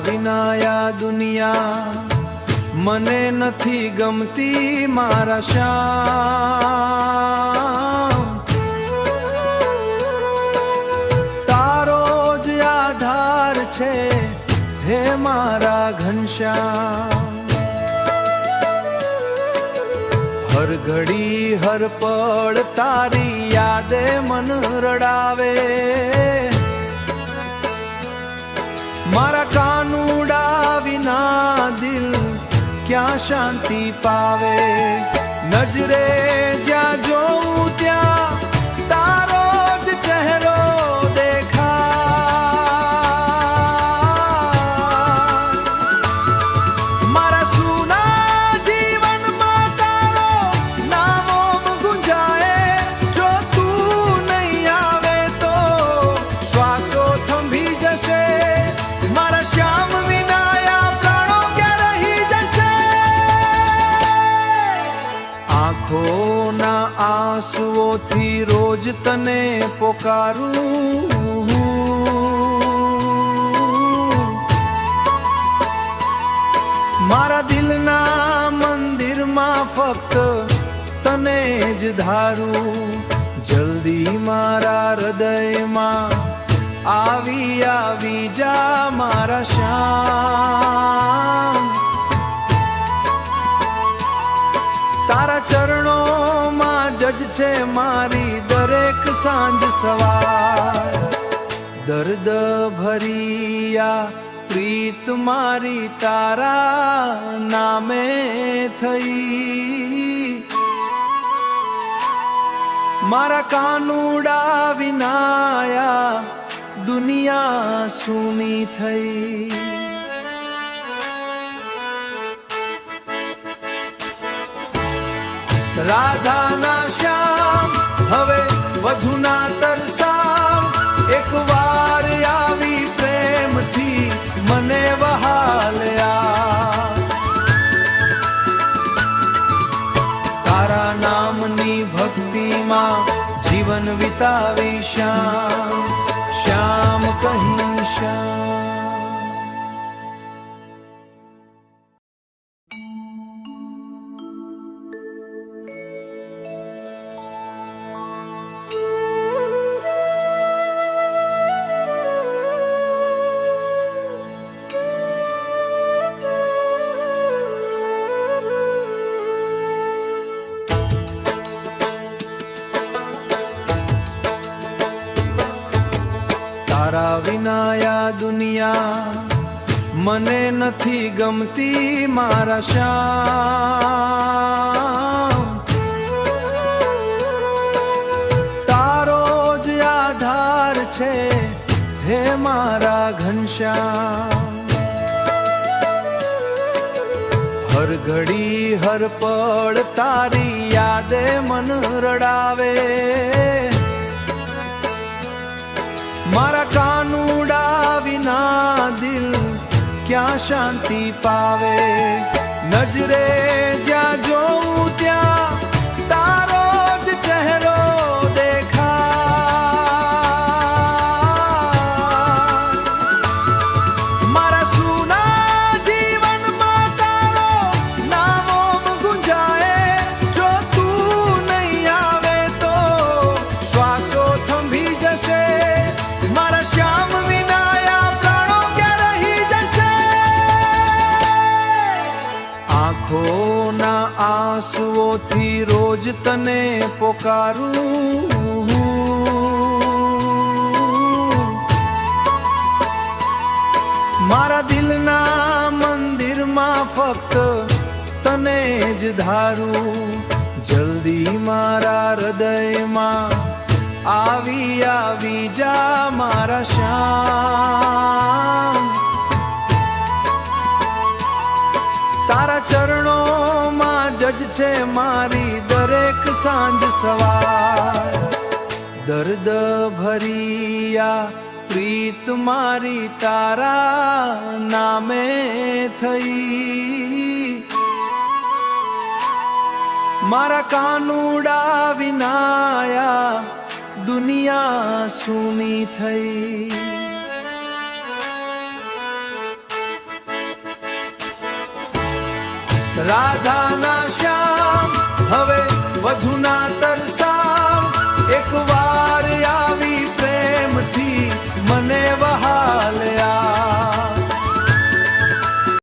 વિનાયા દુનિયા મને નથી ગમતી મારા શ્યામ. તારો જ આધાર છે હે મારા ઘનશ્યામ. હર ઘડી હર પળ તારી યાદે મન રડાવે. મારા કાનુડા વિના દિલ ક્યાં શાંતિ પાવે. નજરે જ્યાં જોઉં ત્યાં તારો જ ચહેરો દેખાય. મારા સૂના જીવનમાં તારો નામ ગુંજાય. જો તું નહીં આવે તો શ્વાસો થંભી જશે. મારા શ્યામ વિનાયા પ્રાણો ક્યાં રહી જશે. આંખોના આંસુઓથી રોજ તને પોકારું. મારા દિલના મંદિરમાં ફક્ત તને જ ધારું. જલ્દી મારા હૃદયમાં આવી આવી જા મારા શ્યામ. તારા ચરણોમાં જજ છે મારી દરેક સાંજ સવાર. દર્દ ભરિયા પ્રીત મારી તારા નામે થઈ. મારા કાનુડા વિનાયા દુનિયા સૂની થઈ. રાધાના શ્યામ હવે વધુ ના તરસાવ. એક વાર આવી પ્રેમથી મને વહાલ્યા. તારા નામની ભક્તિમાં જીવન વિતાવી શ્યામ. શ્યામ કહી શ્યામ. તારા વિનાયા દુનિયા મને નથી ગમતી મારા શ્યામ. તારો જ આધાર છે હે મારા ઘનશ્યામ. હર ઘડી હર પળ તારી યાદે મન રડાવે. મારા કાનુડા વિના દિલ ક્યાં શાંતિ પાવે. નજરે જ્યાં જોઉં ત્યાં તારો જ ચહેરો દેખાય. મારા સૂના જીવનમાં તારો નામ ગુંજાય. જો તું નહીં આવે તો શ્વાસો થંભી જશે. મારા શ્યામ વિનાયા પ્રાણો ક્યાં રહી જશે. આંખોના આંસુઓથી રોજ તને પોકારું. મારા દિલના મંદિરમાં ફક્ત તને જ ધારું. જલ્દી મારા હૃદયમાં આવી આવી જા મારા શ્યામ. તારા ચરણોમાં જજ છે મારી દરેક સાંજ સવાર. દર્દ ભરિયા પ્રીત મારી તારા નામે થઈ. મારા કાનુડા વિનાયા દુનિયા સૂની થઈ. રાધાના